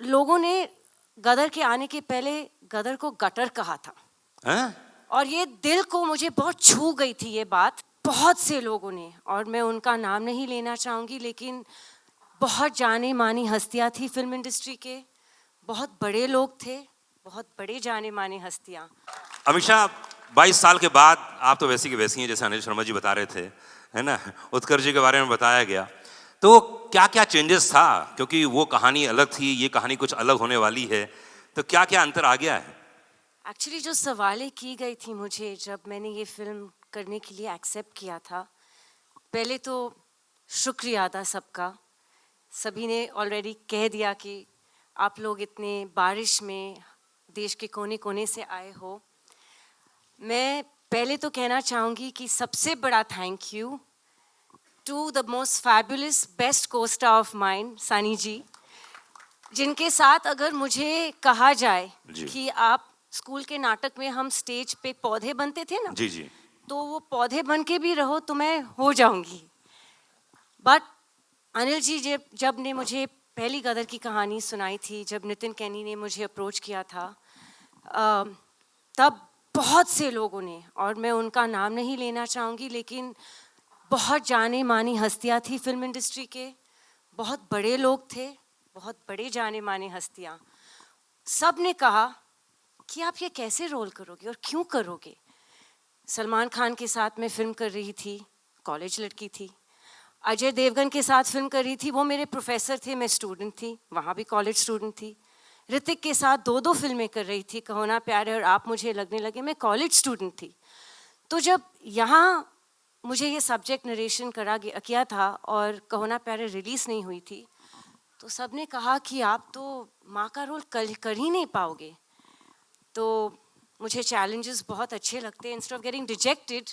लोगों ने गदर के आने के पहले गदर को गटर कहा था। और ये दिल को मुझे बहुत छू गई थी ये बात, बहुत से लोगों ने, और मैं उनका नाम नहीं लेना चाहूँगी, लेकिन बहुत जाने मानी हस्तियाँ थी फिल्म इंडस्ट्री के, बहुत बड़े लोग थे, बहुत बड़े जाने माने हस्तियाँ। अमीषा, 22 साल के बाद आप तो वैसी की वैसी हैं जैसे अनिल शर्मा जी बता रहे थे, है ना? उत्कर्ष जी के बारे में बताया गया, तो क्या क्या चेंजेस था? क्योंकि वो कहानी अलग थी, ये कहानी कुछ अलग होने वाली है, तो क्या क्या अंतर आ गया है? एक्चुअली जो सवालें की गई थी मुझे जब मैंने ये फिल्म करने के लिए एक्सेप्ट किया था, पहले तो शुक्रिया था सबका। सभी ने ऑलरेडी कह दिया कि आप लोग इतने बारिश में देश के कोने कोने से आए हो। मैं पहले तो कहना चाहूँगी कि सबसे बड़ा thank you to the most fabulous best costar of mine, Sunny ji, जिनके साथ अगर मुझे कहा जाए कि आप स्कूल के नाटक में हम स्टेज पे पौधे बनते थे ना, जी जी, तो वो पौधे बन के भी रहो तो मैं हो जाऊंगी। बट अनिल जी जब ने मुझे पहली गदर की कहानी सुनाई थी, जब नितिन कैनी ने मुझे अप्रोच किया था, तब बहुत से लोगों ने, और मैं उनका नाम नहीं लेना चाहूँगी, लेकिन बहुत जाने मानी हस्तियाँ थी फिल्म इंडस्ट्री के, बहुत बड़े लोग थे, बहुत बड़े जाने माने हस्तियाँ, सब ने कहा कि आप ये कैसे रोल करोगे और क्यों करोगे। सलमान खान के साथ मैं फिल्म कर रही थी, कॉलेज लड़की थी। अजय देवगन के साथ फिल्म कर रही थी, वो मेरे प्रोफेसर थे, मैं स्टूडेंट थी, वहाँ भी कॉलेज स्टूडेंट थी। ऋतिक के साथ दो फिल्में कर रही थी, कहो ना प्यार है और आप मुझे लगने लगे, मैं कॉलेज स्टूडेंट थी। तो जब यहाँ मुझे ये सब्जेक्ट नरेशन किया था और कहो ना प्यार है रिलीज़ नहीं हुई थी, तो सब ने कहा कि आप तो माँ का रोल कर ही नहीं पाओगे। तो मुझे चैलेंजेस बहुत अच्छे लगते हैं। इंस्टेड ऑफ गेटिंग रिजेक्टेड,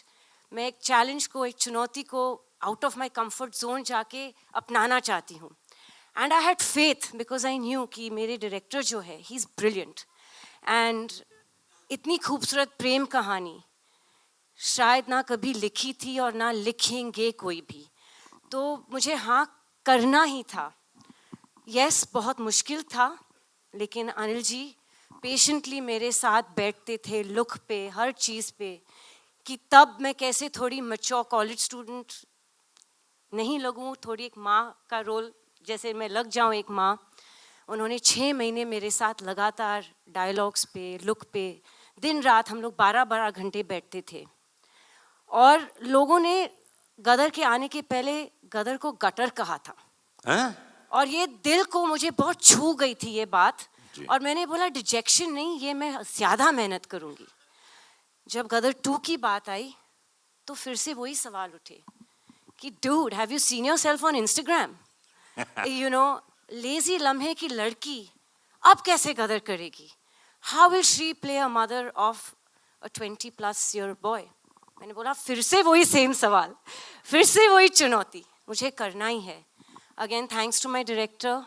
मैं एक चैलेंज को, एक चुनौती को out of my comfort zone जाके अपनाना चाहती हूँ। And I had faith because I knew कि मेरे डायरेक्टर जो है, ही इज़ ब्रिलियंट, एंड इतनी खूबसूरत प्रेम कहानी शायद ना कभी लिखी थी और ना लिखेंगे कोई भी, तो मुझे हाँ करना ही था। यस, बहुत मुश्किल था, लेकिन अनिल जी पेशेंटली मेरे साथ बैठते थे लुक पे, हर चीज़ पे, कि तब मैं कैसे थोड़ी मैच्योर कॉलेज स्टूडेंट नहीं लगूं, थोड़ी एक माँ का रोल जैसे मैं लग जाऊं, एक माँ। उन्होंने 6 महीने मेरे साथ लगातार डायलॉग्स पे, लुक पे, दिन रात हम लोग 12-12 घंटे बैठते थे। और लोगों ने गदर के आने के पहले गदर को गटर कहा था। और ये दिल को मुझे बहुत छू गई थी ये बात, और मैंने बोला डिजेक्शन नहीं, ये मैं ज़्यादा मेहनत करूँगी। जब गदर 2 की बात आई तो फिर से वही सवाल उठे कि dude, have you seen yourself on Instagram? You know, lazy लम्हे की लड़की अब कैसे गदर करेगी? How will she play a mother of a 20+ year boy? मैंने बोला फिर से वही सेम सवाल, फिर से वही चुनौती, मुझे करना ही है। Again thanks to my director,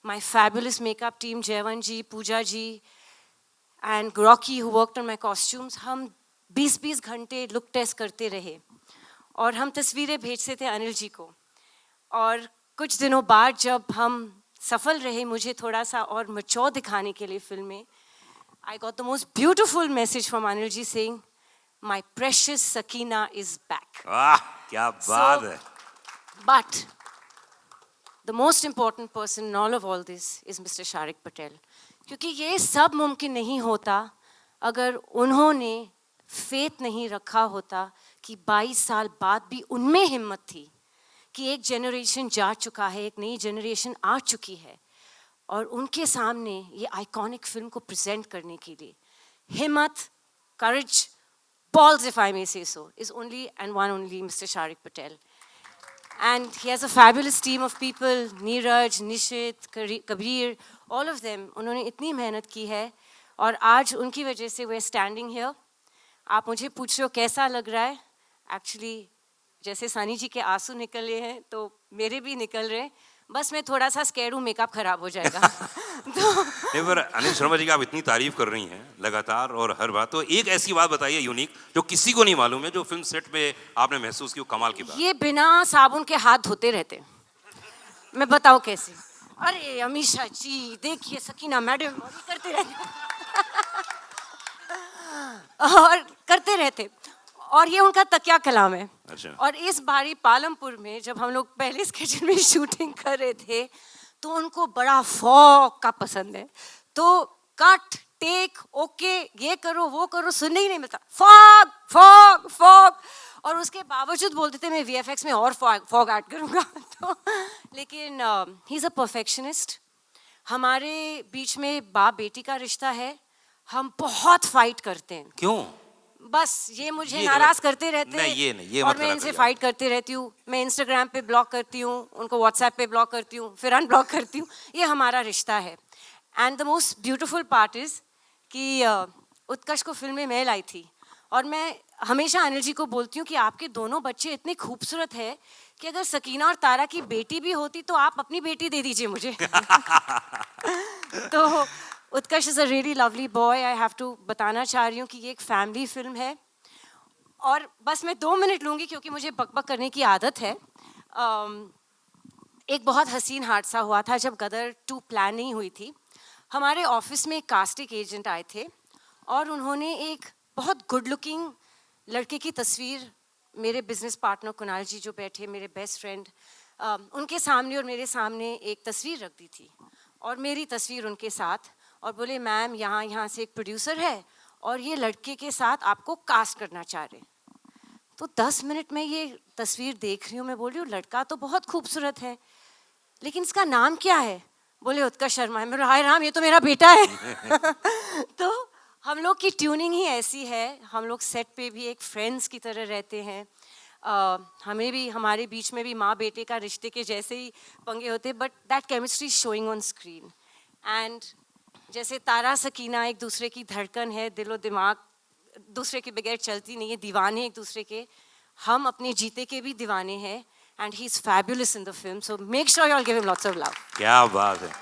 my fabulous makeup team, Jaivan ji, Pooja ji, and Rocky who worked on my costumes. हम 20-20 घंटे लुक टेस्ट करते रहे और हम तस्वीरें भेजते थे अनिल जी को। और कुछ दिनों बाद जब हम सफल रहे मुझे थोड़ा सा और मैच्योर दिखाने के लिए फिल्म में, I got the most beautiful message from Anil ji saying, "My precious Sakina is back." वाह, क्या बात है। But the most important person in all this is Mr. Sharik Patel, क्योंकि ये सब मुमकिन नहीं होता अगर उन्होंने फेथ नहीं रखा होता कि 22 साल बाद भी उनमें हिम्मत थी कि एक जनरेशन जा चुका है, एक नई जनरेशन आ चुकी है, और उनके सामने ये आइकॉनिक फिल्म को प्रेजेंट करने के लिए हिम्मत, courage, balls if I may say so, is only and one only Mr. Sharik Patel. And he has a fabulous team of people, Neeraj, Nishit, Kabir, all of them. उन्होंने इतनी मेहनत की है और आज उनकी वजह से we're standing here. आप मुझे पूछ रहे हो कैसा लग रहा है? Actually, जैसे सनी जी के आंसू निकले हैं तो मेरे भी निकल रहे हैं, बस मैं थोड़ा सा स्कैर्ड हूँ, मेकअप खराब हो जाएगा। नहीं, पर अनिल शर्मा जी की आप इतनी तारीफ कर रही हैं लगातार और हर बात, तो एक ऐसी बात बताइए यूनिक जो किसी को नहीं मालूम है, जो फिल्म सेट पे आपने महसूस की, कमाल की बात। ये बिना साबुन के हाथ धोते रहते, मैं बताऊँ कैसे? अरे अमीषा जी देखिए सकीना मैडम और ये करते रहते और करते रहते और ये उनका तकिया कलाम है। अच्छा। और इस बारी पालमपुर में जब हम लोग पहले स्केच में शूटिंग कर रहे थे तो उनको बड़ा फॉग का पसंद है, तो कट टेक ओके ये करो वो करो सुनने ही नहीं मिलता, फॉग फॉग फॉग। और उसके बावजूद बोलते थे मैं वीएफएक्स में और फॉग ऐड करूँगा तो लेकिन ही इज़ अ परफेक्शनिस्ट। हमारे बीच में बाप बेटी का रिश्ता है, हम बहुत फाइट करते हैं। क्यों? बस ये मुझे ये नाराज गलत- करते रहते नहीं, ये नहीं, ये और मत मैं करा इनसे करिए फाइट करते रहती हूँ। मैं इंस्टाग्राम पे ब्लॉक करती हूँ, उनको व्हाट्सएप पे ब्लॉक करती हूँ, फिर अनब्लॉक करती हूँ। ये हमारा रिश्ता है। And the most beautiful part is कि उत्कर्ष को फिल्म में मैं लाई थी और मैं हमेशा अनिल जी को बोलती हूँ कि आपके दोनों बच्चे इतने खूबसूरत है कि अगर सकीना और तारा की बेटी भी होती तो आप अपनी बेटी दे दीजिए मुझे तो Utkarsh is a really lovely boy. I have to बताना चाह रही हूँ कि ये एक फैमिली फिल्म है। और बस मैं 2 मिनट लूँगी क्योंकि मुझे बकबक करने की आदत है। एक बहुत हसीन हादसा हुआ था जब गदर 2 प्लान नहीं हुई थी। हमारे ऑफिस में एक कास्टिंग एजेंट आए थे और उन्होंने एक बहुत गुड लुकिंग लड़के की तस्वीर मेरे बिजनेस पार्टनर कुणाल जी जो बैठे मेरे बेस्ट फ्रेंड उनके सामने और मेरे सामने एक तस्वीर रख दी थी और मेरी तस्वीर उनके साथ और बोले मैम यहाँ से एक प्रोड्यूसर है और ये लड़के के साथ आपको कास्ट करना चाह रहे। तो 10 मिनट में ये तस्वीर देख रही हूँ, मैं बोल रही हूँ लड़का तो बहुत खूबसूरत है लेकिन इसका नाम क्या है? बोले उत्कर्ष शर्मा है। मेरा हाय राम ये तो मेरा बेटा है तो हम लोग की ट्यूनिंग ही ऐसी है, हम लोग सेट पे भी एक फ्रेंड्स की तरह रहते हैं। हमें भी हमारे बीच में भी माँ बेटे का रिश्ते के जैसे ही पंगे होते but that chemistry showing on screen. And जैसे तारा सकीना एक दूसरे की धड़कन है, दिलो दिमाग दूसरे के बगैर चलती नहीं है, दीवाने एक दूसरे के, हम अपने जीते के भी दीवाने हैं and he is fabulous in the film, so make sure you all give him lots of love. क्या बात है।